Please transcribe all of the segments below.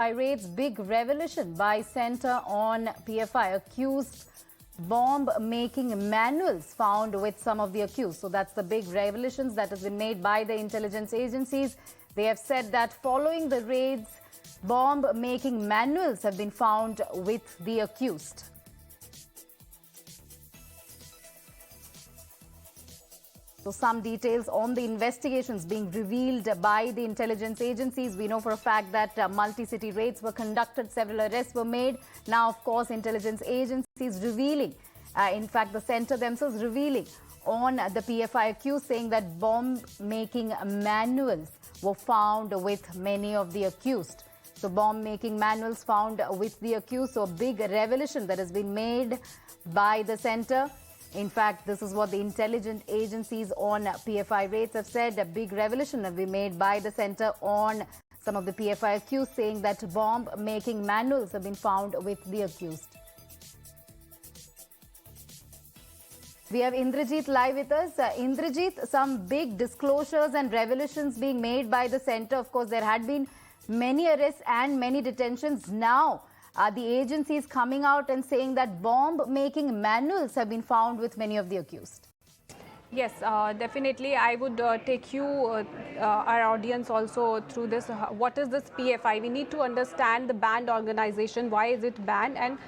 Raids, big revelation by Center on PFI. Accused bomb-making manuals found with some of the accused. So that's the big revelations that has been made by the intelligence agencies. They have said that following the raids, bomb-making manuals have been found with the accused. So some details on the investigations being revealed by the intelligence agencies. We know for a fact that multi-city raids were conducted, several arrests were made. Now, of course, intelligence agencies revealing, in fact, the center themselves revealing on the PFI accused, saying that bomb-making manuals were found with many of the accused. So bomb-making manuals found with the accused. So a big revelation that has been made by the center. In fact, this is what the intelligence agencies on PFI raids have said. A big revelation has been made by the center on some of the PFI accused, saying that bomb-making manuals have been found with the accused. We have Indrajit live with us. Indrajit, some big disclosures and revelations being made by the center. Of course, there had been many arrests and many detentions. Now, the agency is coming out and saying that bomb-making manuals have been found with many of the accused. Yes, definitely. I would take you, our audience also through this. What is this PFI? We need to understand the banned organization. Why is it banned? And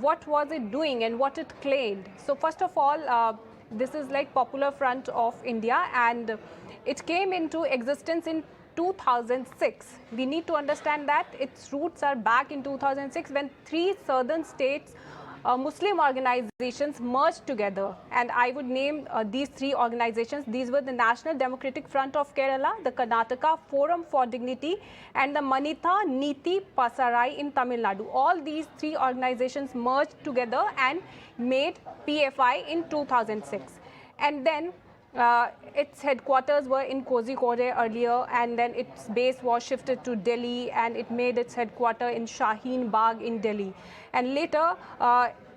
what was it doing and what it claimed? So first of all, this is like Popular Front of India, and it came into existence in 2006. We need to understand that its roots are back in 2006 when three southern states Muslim organizations merged together, and I would name these three organizations. These were the National Democratic Front of Kerala, the Karnataka Forum for Dignity, and the Manitha Niti Pasarai in Tamil Nadu. All these three organizations merged together and made PFI in 2006. And then its headquarters were in Kozhikode earlier, and then its base was shifted to Delhi, and it made its headquarters in Shaheen Bagh in Delhi. And later,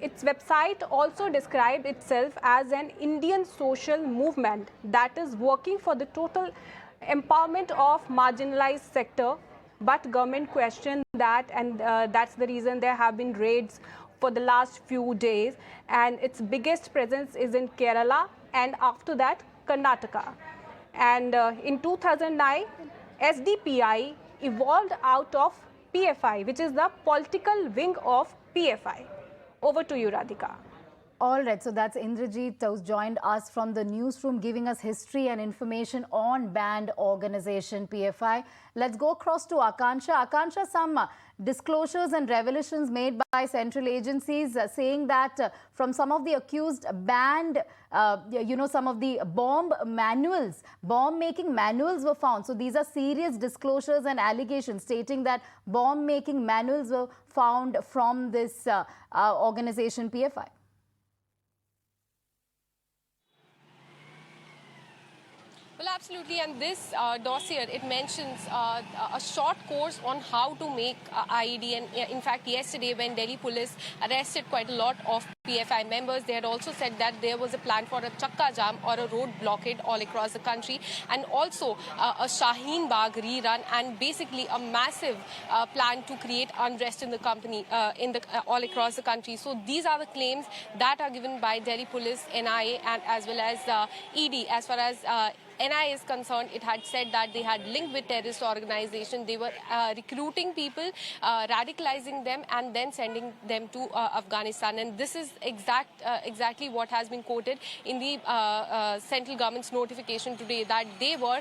its website also described itself as an Indian social movement that is working for the total empowerment of marginalized sector. But government questioned that, and that's the reason there have been raids for the last few days. And its biggest presence is in Kerala, and after that, Karnataka. And in 2009, SDPI evolved out of PFI, which is the political wing of PFI. Over to you, Radhika. All right, so that's Indrajit who's joined us from the newsroom, giving us history and information on banned organization PFI. Let's go across to Akansha. Akansha, some disclosures and revelations made by central agencies saying that from some of the accused banned, some of the bomb-making manuals were found. So these are serious disclosures and allegations stating that bomb-making manuals were found from this organization PFI. Well, absolutely, and this dossier, it mentions a short course on how to make IED, and in fact, yesterday when Delhi police arrested quite a lot of PFI members, they had also said that there was a plan for a chakka jam or a road blockade all across the country, and also a Shaheen Bagh rerun, and basically a massive plan to create unrest in the company, all across the country. So these are the claims that are given by Delhi police, NIA, and as well as ED. As far as NIA is concerned, it had said that they had linked with terrorist organizations. They were recruiting people, radicalizing them, and then sending them to Afghanistan. And this is exactly what has been quoted in the central government's notification today, that they were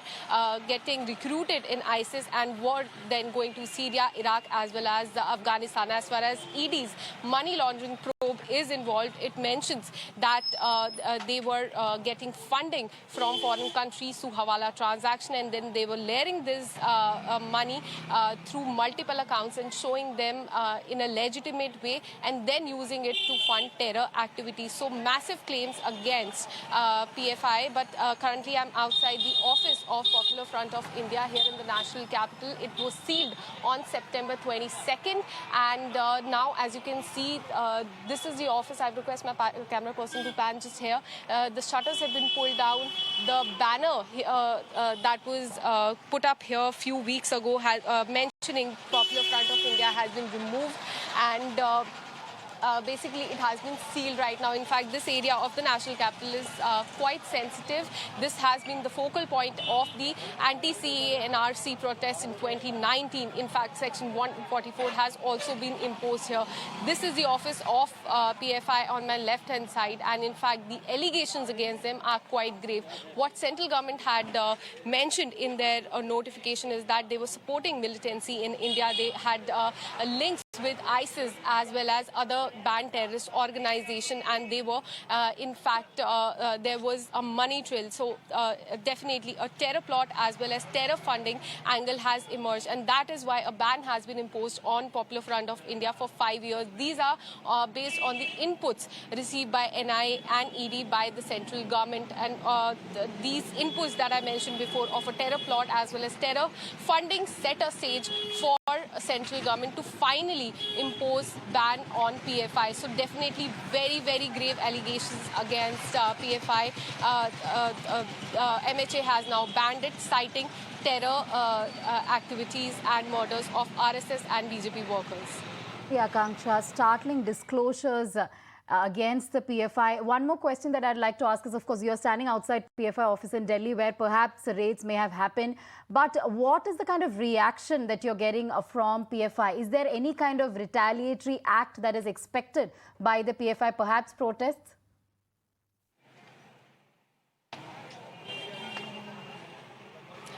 getting recruited in ISIS and were then going to Syria, Iraq, as well as Afghanistan. As far as ED's money laundering probe is involved, it mentions that they were getting funding from foreign countries through Hawala transaction, and then they were layering this money through multiple accounts and showing them in a legitimate way, and then using it to fund terror activities. So massive claims against PFI, but currently I'm outside the office of Popular Front of India here in the national capital. It was sealed on September 22nd, and now, as you can see, this is the office. I request my camera person to pan just here. The shutters have been pulled down. The banner that was put up here a few weeks ago mentioning Popular Front of India has been removed, and basically it has been sealed right now. In fact, this area of the national capital is quite sensitive. This has been the focal point of the anti-CAA and RC protests in 2019. In fact, Section 144 has also been imposed here. This is the office of PFI on my left-hand side, and in fact, the allegations against them are quite grave. What central government had mentioned in their notification is that they were supporting militancy in India. They had links with ISIS as well as other banned terrorist organization, and they were in fact there was a money trail. So definitely a terror plot as well as terror funding angle has emerged, and that is why a ban has been imposed on Popular Front of India for 5 years. These are based on the inputs received by NIA and ED by the central government, and these inputs that I mentioned before of a terror plot as well as terror funding set a stage for central government to finally impose ban on PFI. So definitely very, very grave allegations against PFI. MHA has now banned it, citing terror activities and murders of RSS and BJP workers. Yeah, Akanksha, startling disclosures against the PFI. One more question that I'd like to ask is, of course, you're standing outside PFI office in Delhi where perhaps raids may have happened. But what is the kind of reaction that you're getting from PFI? Is there any kind of retaliatory act that is expected by the PFI, perhaps protests?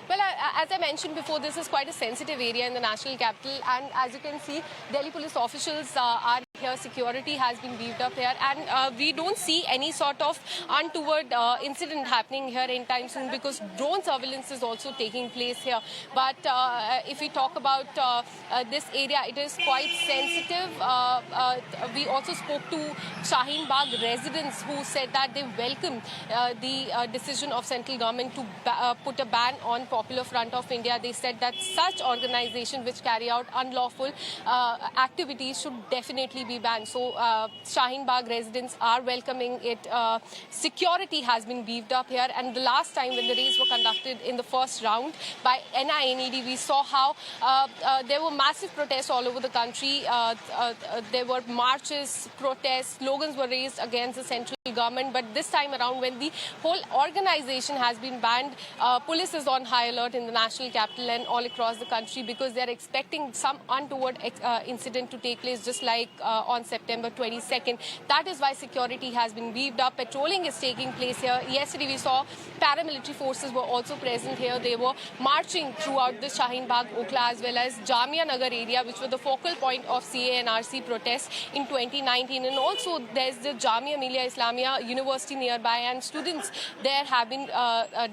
Well, as I mentioned before, this is quite a sensitive area in the national capital, and as you can see, Delhi police officials are here. Security has been beefed up here, and we don't see any sort of untoward incident happening here anytime soon, because drone surveillance is also taking place here. But if we talk about this area, it is quite sensitive. We also spoke to Shaheen Bagh residents who said that they welcome the decision of central government to put a ban on Popular Front of India. They said that such organizations which carry out unlawful activities should definitely be banned. So Shaheen Bagh residents are welcoming it. Security has been beefed up here, and the last time when the raids were conducted in the first round by NIA and ED, we saw how there were massive protests all over the country. There were marches, protests, slogans were raised against the central government. But this time around, when the whole organization has been banned, police is on high alert in the national capital and all across the country, because they're expecting some untoward incident to take place, just like on September 22nd. That is why security has been beefed up. Patrolling is taking place here. Yesterday we saw paramilitary forces were also present here. They were marching throughout the Shaheen Bagh, Okhla as well as Jamia Nagar area, which were the focal point of CA and RC protests in 2019. And also there's the Jamia Millia Islamia University nearby, and students there have been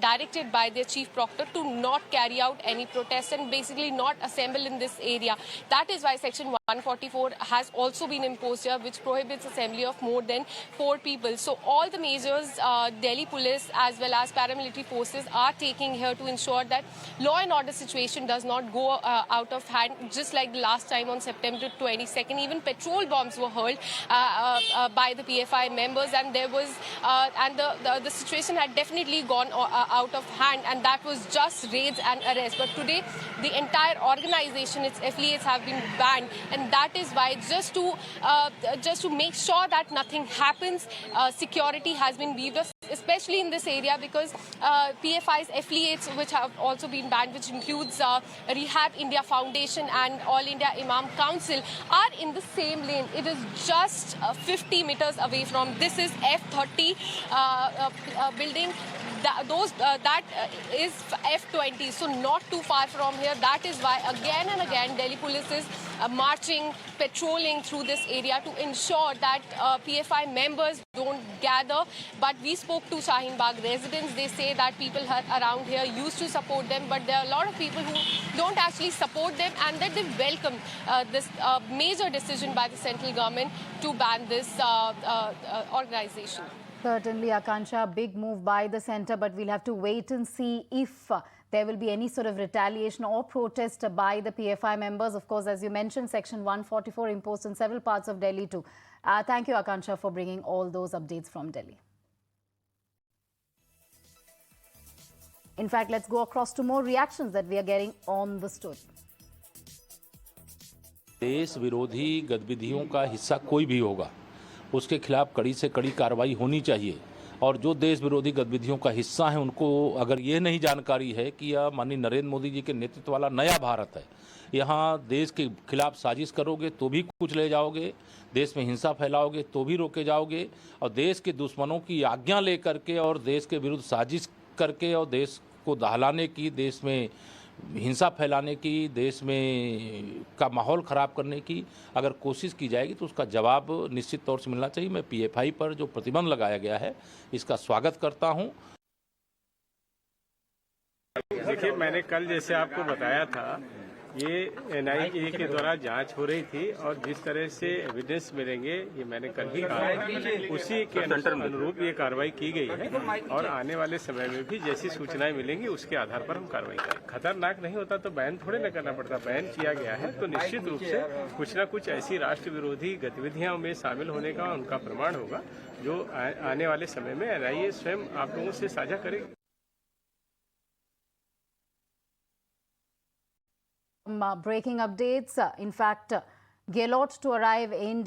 directed by their chief proctor to not carry out any protests and basically not assemble in this area. That is why Section 144 has also been imposed here, which prohibits assembly of more than 4 people. So all the measures Delhi police as well as paramilitary forces are taking here to ensure that law and order situation does not go out of hand, just like the last time on September 22nd. Even petrol bombs were hurled by the PFI members, and there was the situation had definitely gone out of hand, and that was just raids and arrests. But today the entire organization, its affiliates, have been banned, and that is why just to make sure that nothing happens, security has been beefed up, especially in this area, because PFI's affiliates, which have also been banned, which includes Rehab India Foundation and All India Imam Council, are in the same lane. It is just 50 meters away from. This is F30 building. That is F20, so not too far from here. That is why again and again Delhi police is marching, patrolling through this area to ensure that PFI members don't gather. But we spoke to Shaheen Bagh residents. They say that people around here used to support them, but there are a lot of people who don't actually support them, and that they welcome this major decision by the central government to ban this organization. Certainly, Akanksha, big move by the centre, but we'll have to wait and see if there will be any sort of retaliation or protest by the PFI members. Of course, as you mentioned, Section 144 imposed in several parts of Delhi too. Thank you, Akansha, for bringing all those updates from Delhi. In fact, let's go across to more reactions that we are getting on the story. देश विरोधी गतिविधियों का हिस्सा कोई भी होगा, उसके खिलाफ कड़ी से कड़ी कार्रवाई होनी चाहिए। और जो देश विरोधी गतिविधियों का हिस्सा है, उनको अगर ये नहीं जानकारी है कि यह माननीय नरेंद्र मोदी जी के नेतृत्व वाला नया भारत है, यहाँ देश के खिलाफ साजिश करोगे तो भी कुछ ले जाओगे, देश में हिंसा फैलाओगे तो भी रोके जाओगे, और देश के दुश्मनों की आज्ञा लेकर के और देश के विरुद्ध साजिश करके और देश को दहलाने की, देश में हिंसा फैलाने की, देश में का माहौल ख़राब करने की अगर कोशिश की जाएगी तो उसका जवाब निश्चित तौर से मिलना चाहिए। मैं PFI पर जो प्रतिबंध लगाया गया है इसका स्वागत करता हूं। देखिए, मैंने कल जैसे आपको बताया था, ये NIA के द्वारा जांच हो रही थी और जिस तरह से एविडेंस मिलेंगे, ये मैंने कल ही कहा, उसी के अनुरूप ये कार्रवाई की गई है और आने वाले समय में भी जैसी सूचनाएं मिलेंगी उसके आधार पर हम कार्रवाई करेंगे। खतरनाक नहीं होता तो बैन थोड़े न करना पड़ता। बैन किया गया है तो निश्चित रूप से कुछ न कुछ ऐसी राष्ट्र विरोधी गतिविधियों में शामिल होने का उनका प्रमाण होगा, जो आने वाले समय में NIA स्वयं आप लोगों से साझा करेगी। Breaking updates. In fact, Govt to arrive in